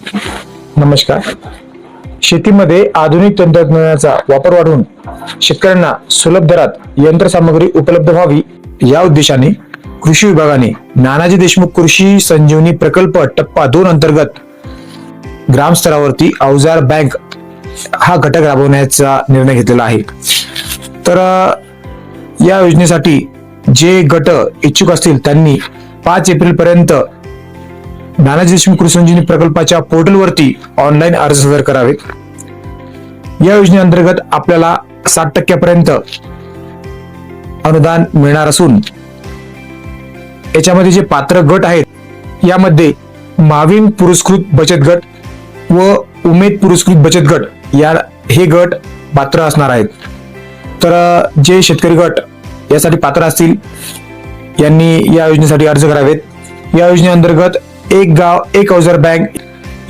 नमस्कार. शेतीमध्ये आधुनिक तंत्रज्ञानाचा वापर वाढवून शेतकऱ्यांना सुलभ दरात यंत्रसामग्री उपलब्ध व्हावी या उद्देशाने कृषी विभागाने नानाजी देशमुख कृषी संजीवनी प्रकल्प टप्पा 2 अंतर्गत ग्रामस्तरावरती अवजार बँक हा घटक राबवण्याचा निर्णय घेतलेला आहे. तर या योजनेसाठी जे गट इच्छुक असतील त्यांनी 5 एप्रिल पर्यंत नानाजी देशमुख कृषी संजीवनी प्रकल्पाच्या पोर्टलवरती ऑनलाईन अर्ज सादर करावेत. या योजनेअंतर्गत आपल्याला 60% अनुदान मिळणार असून याच्यामध्ये जे पात्र गट आहेत यामध्ये माविम पुरस्कृत बचत गट व उमेद पुरस्कृत बचत गट हे गट पात्र असणार आहेत. तर जे शेतकरी गट यासाठी पात्र असतील यांनी या योजनेसाठी अर्ज करावेत. या योजनेअंतर्गत एक गाव एक अवजार बँक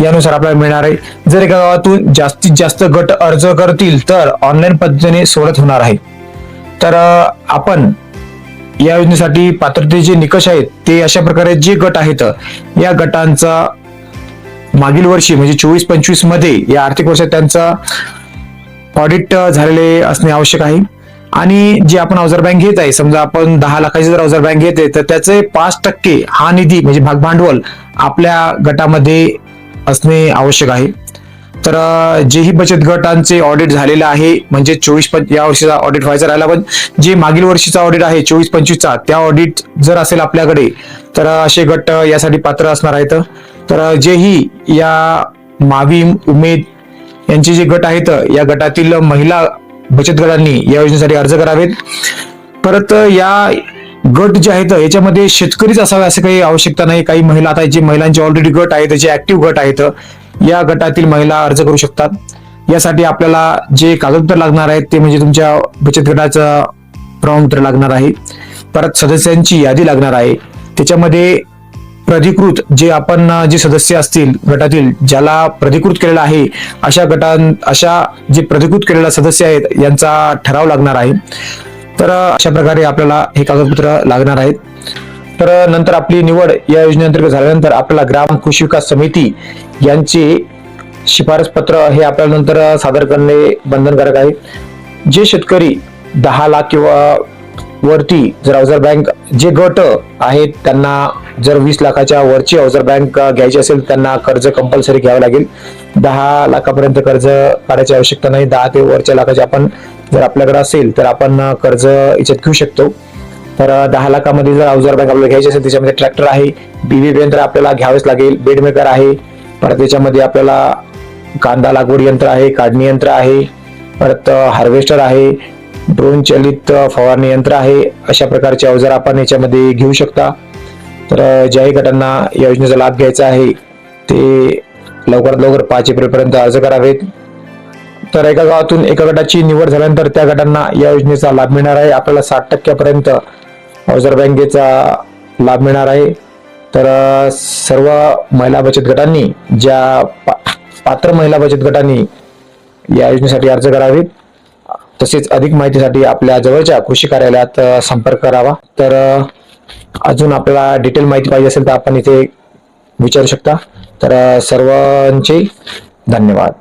यानुसार आपल्याला मिळणार आहे. जर एका गावातून जास्तीत जास्त गट अर्ज करतील तर ऑनलाईन पद्धतीने सोडत होणार आहे. तर आपण या योजनेसाठी पात्रतेचे निकष आहेत ते अशा प्रकारे जे गट आहेत या गटांचा मागील वर्षी म्हणजे 24-25 मध्ये या आर्थिक वर्षात त्यांचा ऑडिट झालेले असणे आवश्यक आहे. आणि जे आपण अवजार बँक घेत आहे, समजा आपण 10 लाखाची जर अवजार बँक घेते तर त्याचे 5% हा निधी म्हणजे भाग भांडवल आपल्या गटामध्ये असणे आवश्यक आहे. तर जेही बचत गटांचे ऑडिट झालेले आहे म्हणजे 24-25 या वर्षीचा ऑडिट व्हायचा राहिला, पण जे मागील वर्षीचा ऑडिट आहे 24-25चा त्या ऑडिट जर असेल आपल्याकडे तर असे गट यासाठी पात्र असणार आहेत. तर जेही या माविम उमेद यांचे जे गट आहेत या गटातील महिला बचत गटांनी या योजनेसाठी अर्ज करावेत. परत या गट जे आहेत याच्यामध्ये शेतकरीच असावे असं काही आवश्यकता नाही. काही महिला आता जे महिलांचे ऑलरेडी गट आहेत जे ऍक्टिव्ह गट आहेत या गटातील महिला अर्ज करू शकतात. यासाठी आपल्याला जे कागदपत्र लागणार आहेत ते म्हणजे तुमच्या बचत गटाचं प्रमाणपत्र लागणार आहे. परत सदस्यांची यादी लागणार आहे. त्याच्यामध्ये प्राधिकृत जे सदस्य असतील गटातील ज्याला प्राधिकृत केलेला आहे अशा जे प्राधिकृत केलेला सदस्य आहेत यांचा ठराव लागणार आहे. तर अशा प्रकारे आपल्याला हे कागदपत्र लागणार आहेत. तर नंतर आपली निवड या योजनेअंतर्गत झाल्यानंतर आपल्याला ग्राम कृषी विकास समिती यांचे शिफारस पत्र हे आपल्याला नंतर सादर करणे बंधनकारक आहे. जे शेतकरी 10 लाख किंवा वरती जर अवजार बँक जे गट आहेत त्यांना जर 20 लाखाच्या वरची अवजार बँक घ्यायची असेल त्यांना कर्ज कंपल्सरी घ्यावं लागेल. 10 लाखापर्यंत कर्ज काढायची आवश्यकता नाही. 10 ते वरच्या लाखाचे आपण जर आपल्याकडे असेल तर आपण कर्ज याच्यात घेऊ शकतो. तर 10 लाखामध्ये जर अवजार बँक आपल्याला घ्यायची असेल त्याच्यामध्ये ट्रॅक्टर आहे, बीबी यंत्र आपल्याला घ्यावेच लागेल, बेड मेकर आहे, परत त्याच्यामध्ये आपल्याला कांदा लागवड यंत्र आहे, काढणी यंत्र आहे, परत हार्वेस्टर आहे, ड्रोन चालित फवारणी यंत्र आहे. अशा प्रकारचे अवजार आपण याच्यामध्ये घेऊ शकता. तर ज्याही गटांना या योजनेचा लाभ घ्यायचा आहे ते लवकरात लवकर 5 एप्रिल पर्यंत अर्ज करावेत. तर एका गावातून एका गटाची निवड झाल्यानंतर त्या गटांना या योजनेचा लाभ मिळणार आहे. आपल्याला 60% पर्यंत अवजार बँकेचा लाभ मिळणार आहे. तर सर्व महिला बचत गटांनी पात्र महिला बचत गटांनी या योजनेसाठी अर्ज करावेत. तसेच अधिक माहितीसाठी आपल्या जवळच्या कृषी कार्यालयात संपर्क करावा. तर अजून आपल्याला डिटेल माहिती पाहिजे असेल तर आपण इथे विचारू शकता. तर सर्वांचे धन्यवाद.